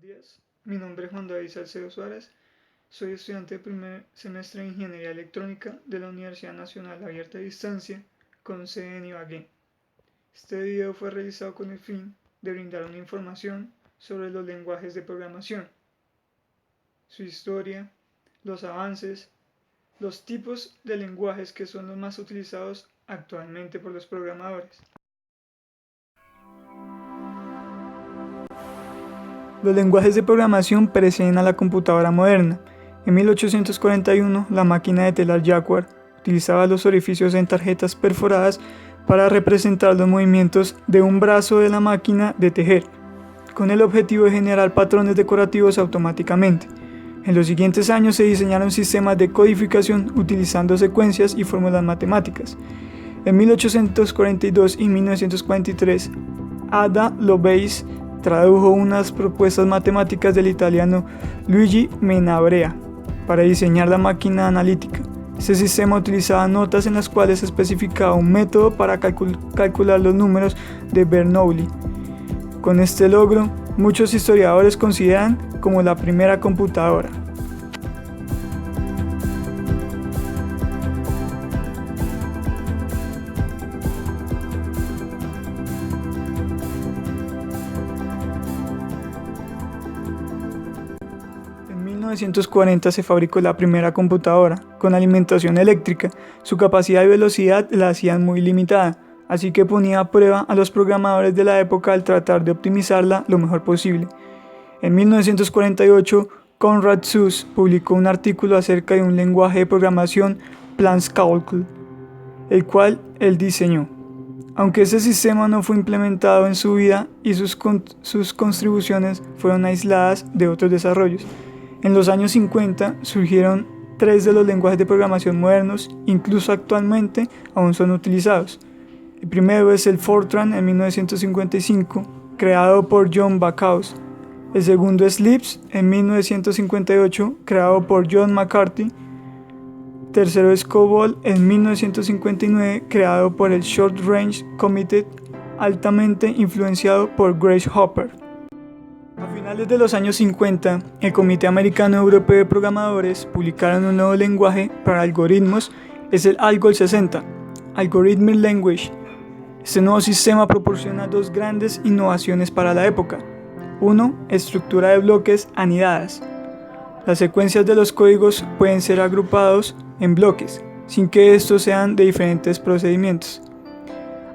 Buenos días, mi nombre es Juan David Salcedo Suárez, soy estudiante de primer semestre de Ingeniería Electrónica de la Universidad Nacional Abierta a Distancia con sede en Ibagué. Este video fue realizado con el fin de brindar una información sobre los lenguajes de programación, su historia, los avances, los tipos de lenguajes que son los más utilizados actualmente por los programadores. Los lenguajes de programación preceden a la computadora moderna. En 1841, la máquina de telar Jaguar utilizaba los orificios en tarjetas perforadas para representar los movimientos de un brazo de la máquina de tejer, con el objetivo de generar patrones decorativos automáticamente. En los siguientes años se diseñaron sistemas de codificación utilizando secuencias y fórmulas matemáticas. En 1842 y 1943, Ada Lovelace tradujo unas propuestas matemáticas del italiano Luigi Menabrea para diseñar la máquina analítica. Este sistema utilizaba notas en las cuales se especificaba un método para calcular los números de Bernoulli. Con este logro, muchos historiadores consideran como la primera computadora. En 1940 se fabricó la primera computadora, con alimentación eléctrica. Su capacidad y velocidad la hacían muy limitada, así que ponía a prueba a los programadores de la época al tratar de optimizarla lo mejor posible. En 1948, Konrad Zuse publicó un artículo acerca de un lenguaje de programación Planschalculus, el cual él diseñó. Aunque ese sistema no fue implementado en su vida y sus contribuciones fueron aisladas de otros desarrollos. En los años 50 surgieron 3 de los lenguajes de programación modernos, incluso actualmente aún son utilizados. El primero es el Fortran en 1955, creado por John Backhouse. El segundo es Lisp en 1958, creado por John McCarthy. Tercero es COBOL en 1959, creado por el Short Range Committee, altamente influenciado por Grace Hopper. A finales de los años 50, el Comité Americano Europeo de Programadores publicaron un nuevo lenguaje para algoritmos, es el ALGOL 60, Algorithmic Language. Este nuevo sistema proporciona dos grandes innovaciones para la época. 1. Estructura de bloques anidadas. Las secuencias de los códigos pueden ser agrupados en bloques, sin que estos sean de diferentes procedimientos.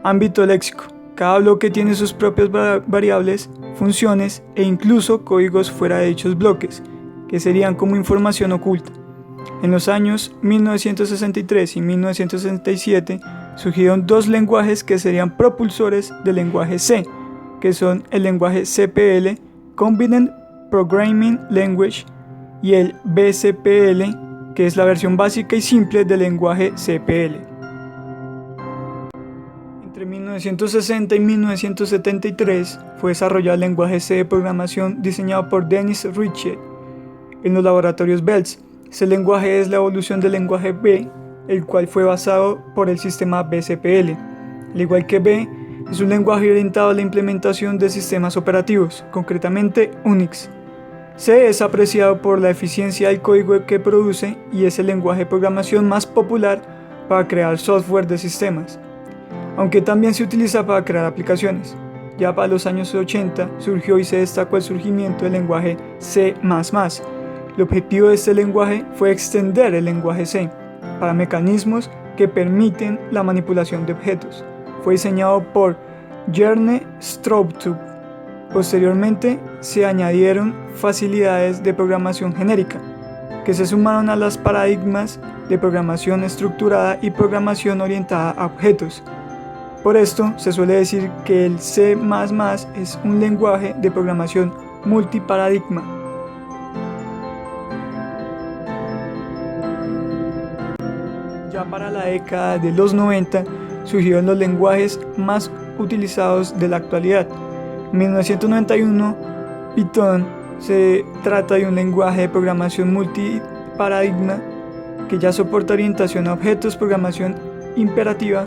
Ámbito léxico. Cada bloque tiene sus propias variables, funciones e incluso códigos fuera de dichos bloques, que serían como información oculta. En los años 1963 y 1967 surgieron dos lenguajes que serían propulsores del lenguaje C, que son el lenguaje CPL, Combined Programming Language, y el BCPL, que es la versión básica y simple del lenguaje CPL. Entre 1960 y 1973 fue desarrollado el lenguaje C de programación diseñado por Dennis Ritchie en los laboratorios Bells. Este lenguaje es la evolución del lenguaje B, el cual fue basado por el sistema BCPL. Al igual que B, es un lenguaje orientado a la implementación de sistemas operativos, concretamente Unix. C es apreciado por la eficiencia del código que produce y es el lenguaje de programación más popular para crear software de sistemas, aunque también se utiliza para crear aplicaciones. Ya para los años 80 surgió y se destacó el surgimiento del lenguaje C++. El objetivo de este lenguaje fue extender el lenguaje C para mecanismos que permiten la manipulación de objetos. Fue diseñado por Jerne Stroustrup. Posteriormente se añadieron facilidades de programación genérica, que se sumaron a los paradigmas de programación estructurada y programación orientada a objetos. Por esto se suele decir que el C++ es un lenguaje de programación multiparadigma. Ya para la década de los 90 surgieron los lenguajes más utilizados de la actualidad. En 1991, Python se trata de un lenguaje de programación multiparadigma que ya soporta orientación a objetos, programación imperativa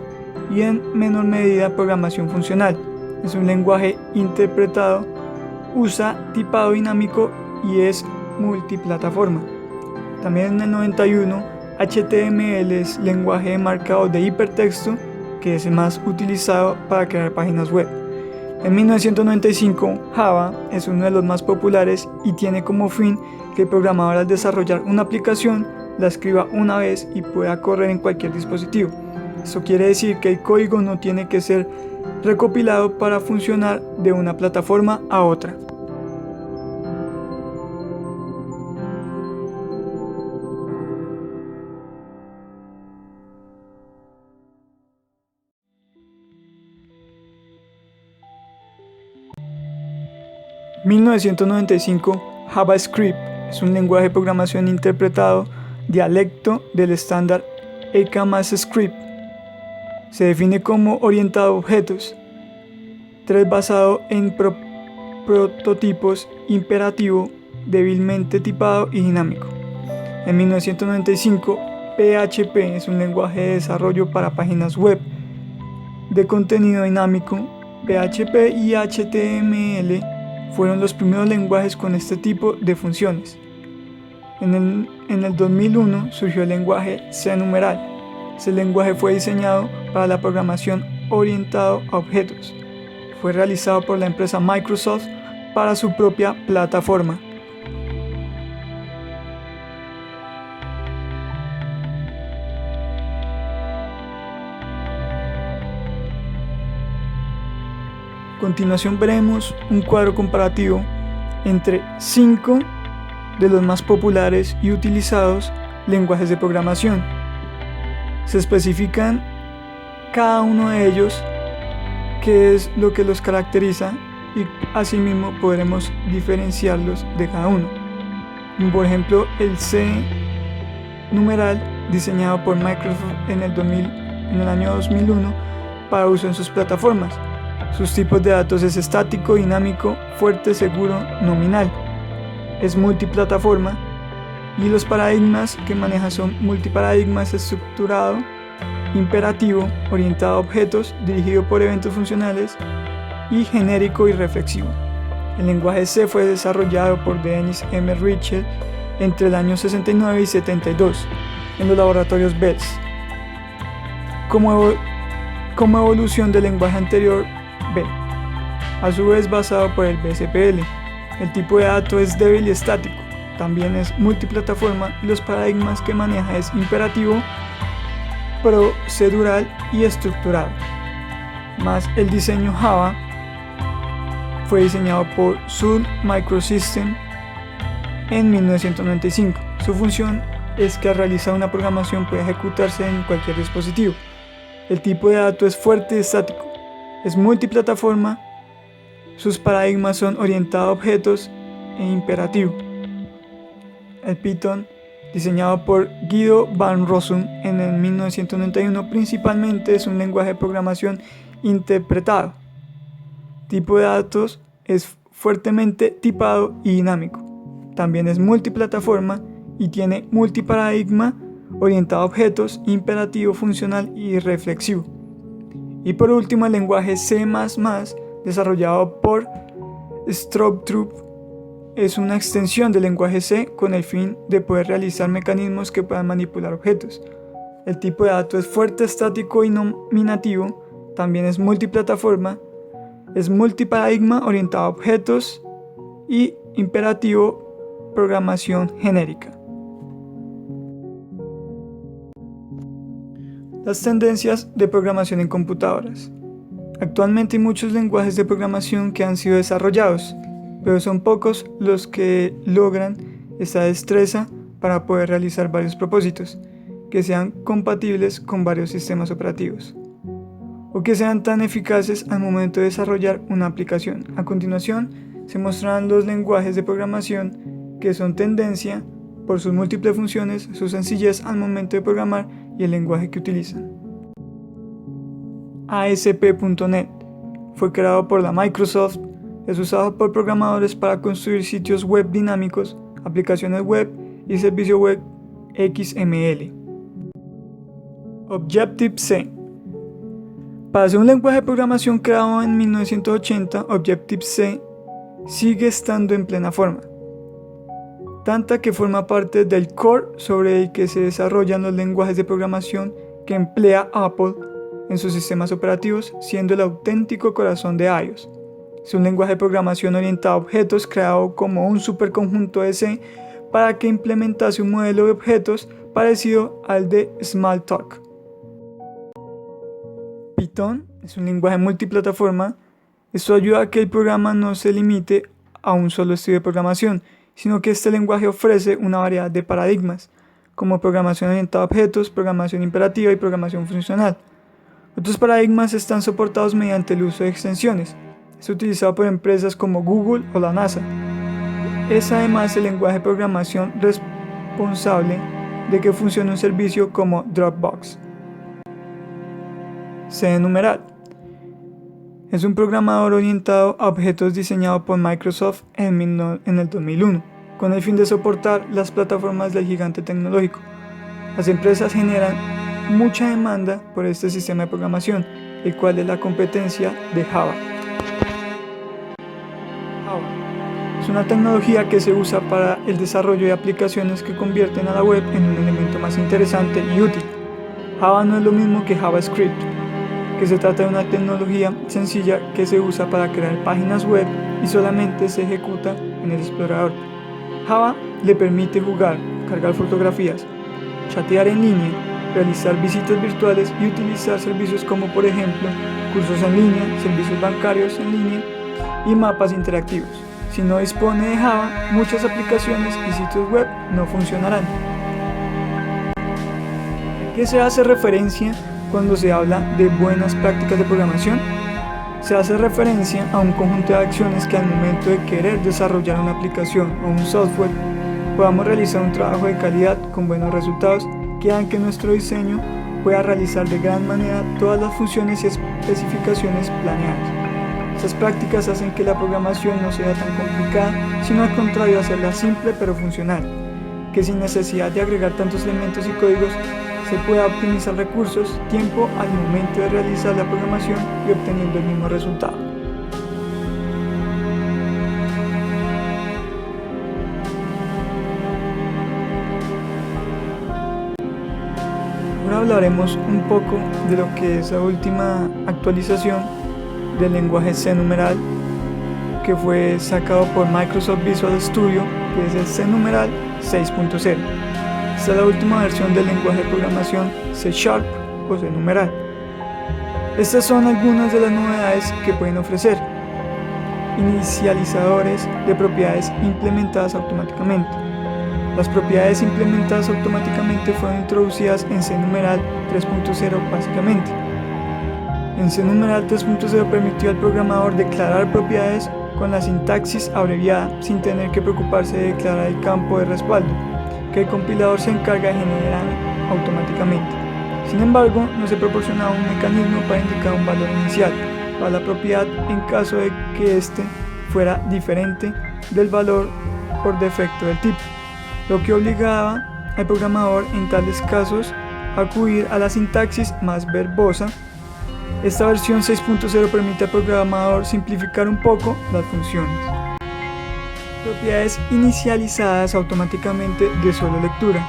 y en menor medida programación funcional. Es un lenguaje interpretado usa tipado dinámico y es multiplataforma. También en el 91, HTML es lenguaje de marcado de hipertexto, que es el más utilizado para crear páginas web. En 1995, Java es uno de los más populares y tiene como fin que el programador, al desarrollar una aplicación, la escriba una vez y pueda correr en cualquier dispositivo. Esto quiere decir que el código no tiene que ser recopilado para funcionar de una plataforma a otra. En 1995, JavaScript es un lenguaje de programación interpretado dialecto del estándar ECMAScript. Se define como orientado a objetos. 3. Basado en prototipos, imperativo, débilmente tipado y dinámico. En 1995, PHP es un lenguaje de desarrollo para páginas web de contenido dinámico. PHP y HTML fueron los primeros lenguajes con este tipo de funciones. En el 2001 surgió el lenguaje C numeral. Este lenguaje fue diseñado para la programación orientado a objetos. Fue realizado por la empresa Microsoft para su propia plataforma. A continuación veremos un cuadro comparativo entre 5 de los más populares y utilizados lenguajes de programación. Se especifican cada uno de ellos, qué es lo que los caracteriza, y asimismo podremos diferenciarlos de cada uno. Por ejemplo, el C numeral, diseñado por Microsoft en el año 2001 para uso en sus plataformas. Sus tipos de datos es estático, dinámico, fuerte, seguro, nominal. Es multiplataforma y los paradigmas que maneja son multiparadigmas, estructurado, imperativo, orientado a objetos, dirigido por eventos funcionales, y genérico y reflexivo. El lenguaje C fue desarrollado por Dennis M. Ritchie entre el año 69 y 72 en los laboratorios Bells. Como evolución del lenguaje anterior, B, a su vez basado por el BCPL. El tipo de dato es débil y estático, también es multiplataforma y los paradigmas que maneja es imperativo, procedural y estructurado. Más el diseño Java fue diseñado por Sun Microsystems en 1995. Su función es que al realizar una programación puede ejecutarse en cualquier dispositivo. El tipo de dato es fuerte y estático, es multiplataforma, sus paradigmas son orientado a objetos e imperativo. El Python, diseñado por Guido van Rossum en el 1991, principalmente es un lenguaje de programación interpretado. Tipo de datos es fuertemente tipado y dinámico. También es multiplataforma y tiene multiparadigma, orientado a objetos, imperativo, funcional y reflexivo. Y por último, el lenguaje C++, desarrollado por Stroutrup, es una extensión del lenguaje C con el fin de poder realizar mecanismos que puedan manipular objetos. El tipo de dato es fuerte, estático y nominativo. También es multiplataforma, es multiparadigma, orientado a objetos, y imperativo, programación genérica. Las tendencias de programación en computadoras. Actualmente hay muchos lenguajes de programación que han sido desarrollados, pero son pocos los que logran esta destreza para poder realizar varios propósitos, que sean compatibles con varios sistemas operativos, o que sean tan eficaces al momento de desarrollar una aplicación. A continuación, se mostrarán los lenguajes de programación que son tendencia por sus múltiples funciones, su sencillez al momento de programar y el lenguaje que utilizan. ASP.NET fue creado por la Microsoft, es usado por programadores para construir sitios web dinámicos, aplicaciones web y servicio web XML. Objective-C. Para ser un lenguaje de programación creado en 1980, Objective-C sigue estando en plena forma, tanta que forma parte del core sobre el que se desarrollan los lenguajes de programación que emplea Apple en sus sistemas operativos, siendo el auténtico corazón de iOS. Es un lenguaje de programación orientado a objetos creado como un superconjunto de C para que implementase un modelo de objetos parecido al de Smalltalk. Python es un lenguaje multiplataforma. Esto ayuda a que el programa no se limite a un solo estilo de programación, sino que este lenguaje ofrece una variedad de paradigmas, como programación orientada a objetos, programación imperativa y programación funcional. Otros paradigmas están soportados mediante el uso de extensiones. Es utilizado por empresas como Google o la NASA. Es además el lenguaje de programación responsable de que funcione un servicio como Dropbox. C-Numeral es un programador orientado a objetos diseñado por Microsoft en el 2001, con el fin de soportar las plataformas del gigante tecnológico. Las empresas generan mucha demanda por este sistema de programación, el cual es la competencia de Java. Java es una tecnología que se usa para el desarrollo de aplicaciones que convierten a la web en un elemento más interesante y útil. Java no es lo mismo que JavaScript, que se trata de una tecnología sencilla que se usa para crear páginas web y solamente se ejecuta en el explorador. Java le permite jugar, cargar fotografías, chatear en línea, realizar visitas virtuales y utilizar servicios como por ejemplo cursos en línea, servicios bancarios en línea y mapas interactivos. Si no dispone de Java, muchas aplicaciones y sitios web no funcionarán. ¿A qué se hace referencia cuando se habla de buenas prácticas de programación? Se hace referencia a un conjunto de acciones que al momento de querer desarrollar una aplicación o un software podamos realizar un trabajo de calidad con buenos resultados que hagan que nuestro diseño pueda realizar de gran manera todas las funciones y especificaciones planeadas. Estas prácticas hacen que la programación no sea tan complicada, sino al contrario hacerla simple pero funcional, que sin necesidad de agregar tantos elementos y códigos se pueda optimizar recursos, tiempo al momento de realizar la programación y obteniendo el mismo resultado. Ahora hablaremos un poco de lo que es la última actualización del lenguaje C-Numeral que fue sacado por Microsoft Visual Studio, que es el C-Numeral 6.0. Esta es la última versión del lenguaje de programación C# o C-Numeral. Estas son algunas de las novedades que pueden ofrecer. Inicializadores de propiedades implementadas automáticamente. Las propiedades implementadas automáticamente fueron introducidas en C-Numeral 3.0 básicamente. En C-Numeral 3.0 permitió al programador declarar propiedades con la sintaxis abreviada sin tener que preocuparse de declarar el campo de respaldo, que el compilador se encarga de generar automáticamente. Sin embargo, no se proporcionaba un mecanismo para indicar un valor inicial para la propiedad en caso de que éste fuera diferente del valor por defecto del tipo, lo que obligaba al programador en tales casos a acudir a la sintaxis más verbosa. Esta versión 6.0 permite al programador simplificar un poco las funciones. Propiedades inicializadas automáticamente de solo lectura.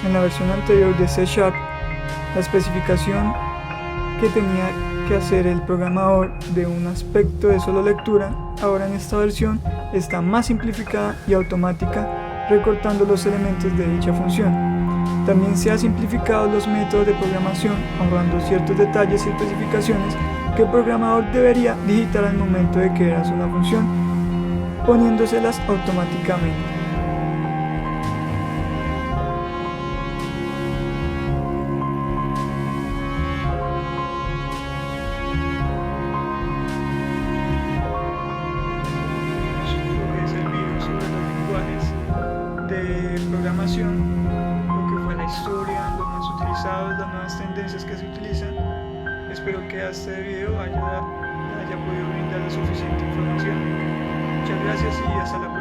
En la versión anterior de C#, la especificación que tenía que hacer el programador de un aspecto de solo lectura, ahora en esta versión está más simplificada y automática, recortando los elementos de dicha función. También se han simplificado los métodos de programación, ahorrando ciertos detalles y especificaciones que el programador debería digitar al momento de crear una función, poniéndoselas automáticamente. De programación, lo que fue la historia, los más utilizados, las nuevas tendencias que se utilizan. Espero que este video haya podido brindarle suficiente información. Muchas gracias y hasta la próxima.